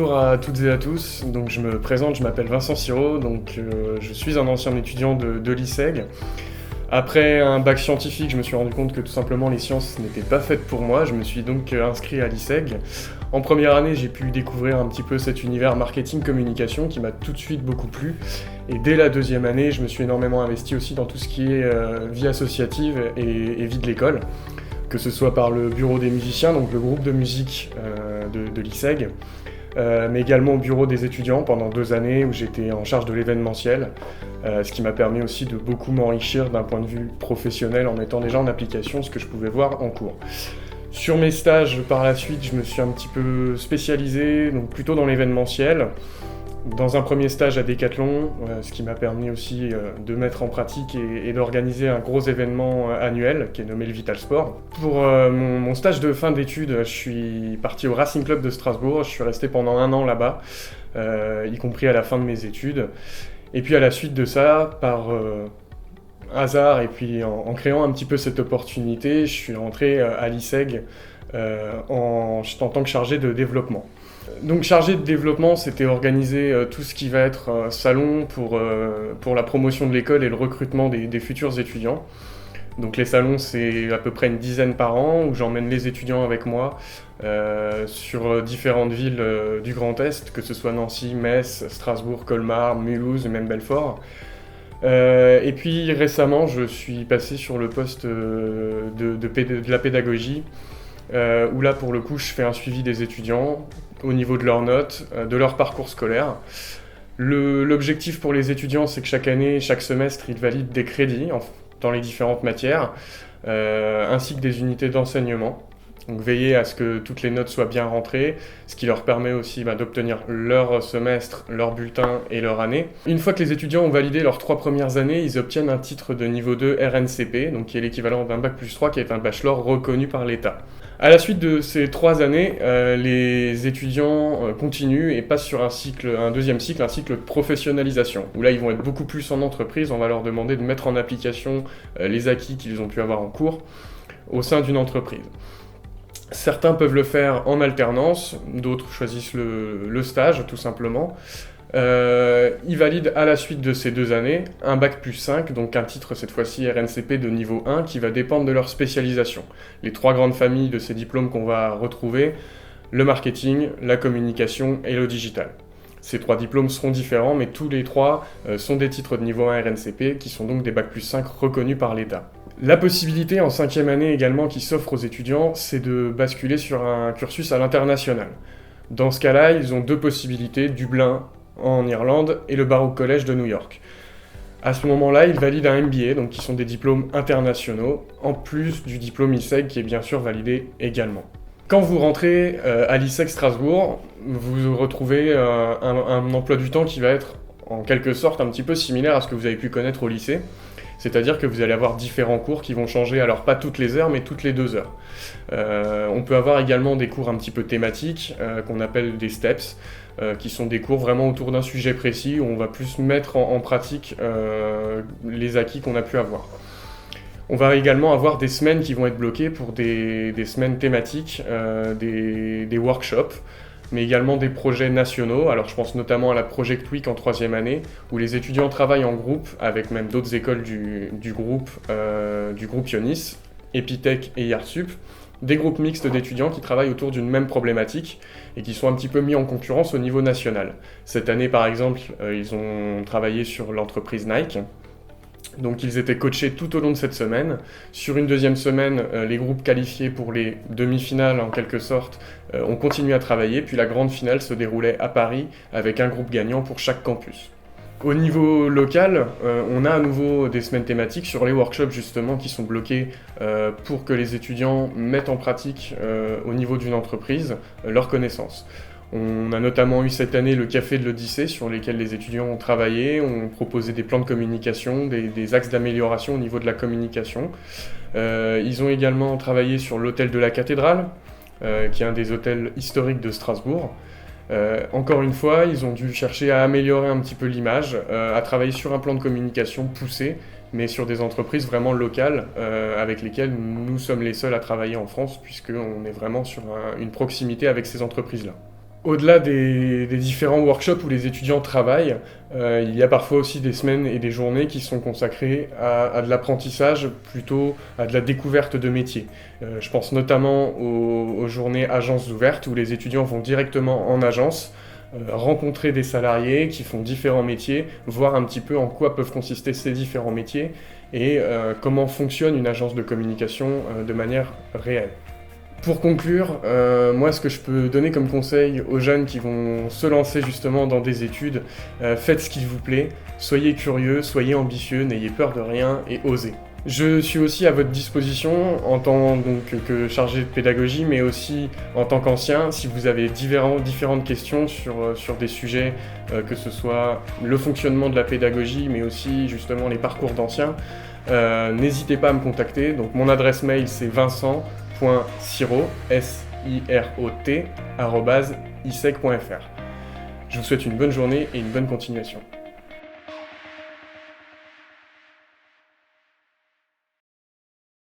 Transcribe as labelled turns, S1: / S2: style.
S1: Bonjour à toutes et à tous, donc je me présente, je m'appelle Vincent Sirot, je suis un ancien étudiant de l'ISEG. Après un bac scientifique, je me suis rendu compte que tout simplement les sciences n'étaient pas faites pour moi, je me suis donc inscrit à l'ISEG. En première année, j'ai pu découvrir un petit peu cet univers marketing-communication qui m'a tout de suite beaucoup plu. Et dès la deuxième année, je me suis énormément investi aussi dans tout ce qui est vie associative et vie de l'école, que ce soit par le bureau des musiciens, donc le groupe de musique de l'ISEG, mais également au bureau des étudiants pendant 2 années où j'étais en charge de l'événementiel, ce qui m'a permis aussi de beaucoup m'enrichir d'un point de vue professionnel en mettant déjà en application ce que je pouvais voir en cours. Sur mes stages, par la suite, je me suis un petit peu spécialisé, donc plutôt dans l'événementiel. Dans un premier stage à Decathlon, ce qui m'a permis aussi de mettre en pratique et d'organiser un gros événement annuel qui est nommé le Vital Sport. Pour mon stage de fin d'études, je suis parti au Racing Club de Strasbourg, je suis resté pendant 1 an là-bas, y compris à la fin de mes études. Et puis à la suite de ça, par hasard et puis en créant un petit peu cette opportunité, je suis rentré à l'ISEG en tant que chargé de développement. Donc chargé de développement, c'était organiser tout ce qui va être salon pour la promotion de l'école et le recrutement des futurs étudiants. Donc les salons, c'est à peu près une dizaine par an où j'emmène les étudiants avec moi sur différentes villes du Grand Est, que ce soit Nancy, Metz, Strasbourg, Colmar, Mulhouse et même Belfort. Et puis récemment, je suis passé sur le poste de la pédagogie, où là pour le coup je fais un suivi des étudiants au niveau de leurs notes, de leur parcours scolaire. L'objectif pour les étudiants, c'est que chaque année, chaque semestre, ils valident des crédits dans les différentes matières, ainsi que des unités d'enseignement. Donc veiller à ce que toutes les notes soient bien rentrées, ce qui leur permet aussi d'obtenir leur semestre, leur bulletin et leur année. Une fois que les étudiants ont validé leurs 3 premières années, ils obtiennent un titre de niveau 2 RNCP, donc qui est l'équivalent d'un bac+3, qui est un bachelor reconnu par l'État. À la suite de ces 3 années, les étudiants continuent et passent sur un deuxième cycle, un cycle de professionnalisation, où là ils vont être beaucoup plus en entreprise, on va leur demander de mettre en application les acquis qu'ils ont pu avoir en cours au sein d'une entreprise. Certains peuvent le faire en alternance, d'autres choisissent le stage tout simplement. Ils valident à la suite de ces 2 années un bac+5, donc un titre cette fois-ci RNCP de niveau 1 qui va dépendre de leur spécialisation. Les 3 grandes familles de ces diplômes qu'on va retrouver, le marketing, la communication et le digital. Ces 3 diplômes seront différents, mais tous les 3 sont des titres de niveau 1 RNCP qui sont donc des bac+5 reconnus par l'État. La possibilité en 5e année également qui s'offre aux étudiants, c'est de basculer sur un cursus à l'international. Dans ce cas-là, ils ont 2 possibilités, Dublin en Irlande et le Baruch College de New York. À ce moment-là, ils valident un MBA, donc qui sont des diplômes internationaux, en plus du diplôme ISEG qui est bien sûr validé également. Quand vous rentrez à l'ISEG Strasbourg, vous retrouvez un emploi du temps qui va être en quelque sorte un petit peu similaire à ce que vous avez pu connaître au lycée. C'est-à-dire que vous allez avoir différents cours qui vont changer, alors pas toutes les heures, mais toutes les 2 heures. On peut avoir également des cours un petit peu thématiques, qu'on appelle des STEPS, qui sont des cours vraiment autour d'un sujet précis, où on va plus mettre en pratique les acquis qu'on a pu avoir. On va également avoir des semaines qui vont être bloquées pour des semaines thématiques, des workshops, mais également des projets nationaux. Alors je pense notamment à la Project Week en 3e année, où les étudiants travaillent en groupe avec même d'autres écoles du groupe Ionis, Epitech et IARSUP, des groupes mixtes d'étudiants qui travaillent autour d'une même problématique et qui sont un petit peu mis en concurrence au niveau national. Cette année par exemple, ils ont travaillé sur l'entreprise Nike. Donc ils étaient coachés tout au long de cette semaine. Sur une 2e semaine, les groupes qualifiés pour les demi-finales en quelque sorte ont continué à travailler, puis la grande finale se déroulait à Paris avec un groupe gagnant pour chaque campus. Au niveau local, on a à nouveau des semaines thématiques sur les workshops justement qui sont bloqués pour que les étudiants mettent en pratique au niveau d'une entreprise leurs connaissances. On a notamment eu cette année le Café de l'Odyssée sur lesquels les étudiants ont travaillé, ont proposé des plans de communication, des axes d'amélioration au niveau de la communication. Ils ont également travaillé sur l'hôtel de la Cathédrale, qui est un des hôtels historiques de Strasbourg. Encore une fois, ils ont dû chercher à améliorer un petit peu l'image, à travailler sur un plan de communication poussé, mais sur des entreprises vraiment locales avec lesquelles nous sommes les seuls à travailler en France, puisqu'on est vraiment sur une proximité avec ces entreprises-là. Au-delà des différents workshops où les étudiants travaillent, il y a parfois aussi des semaines et des journées qui sont consacrées à de l'apprentissage, plutôt à de la découverte de métiers. Je pense notamment aux journées agences ouvertes où les étudiants vont directement en agence, rencontrer des salariés qui font différents métiers, voir un petit peu en quoi peuvent consister ces différents métiers et comment fonctionne une agence de communication de manière réelle. Pour conclure, moi ce que je peux donner comme conseil aux jeunes qui vont se lancer justement dans des études, faites ce qu'il vous plaît, soyez curieux, soyez ambitieux, n'ayez peur de rien et osez. Je suis aussi à votre disposition en tant donc, que chargé de pédagogie, mais aussi en tant qu'ancien, si vous avez différentes questions sur des sujets, que ce soit le fonctionnement de la pédagogie, mais aussi justement les parcours d'anciens, n'hésitez pas à me contacter. Donc mon adresse mail c'est vincent.sirot, sirot@isec.fr. Je vous souhaite une bonne journée et une bonne continuation.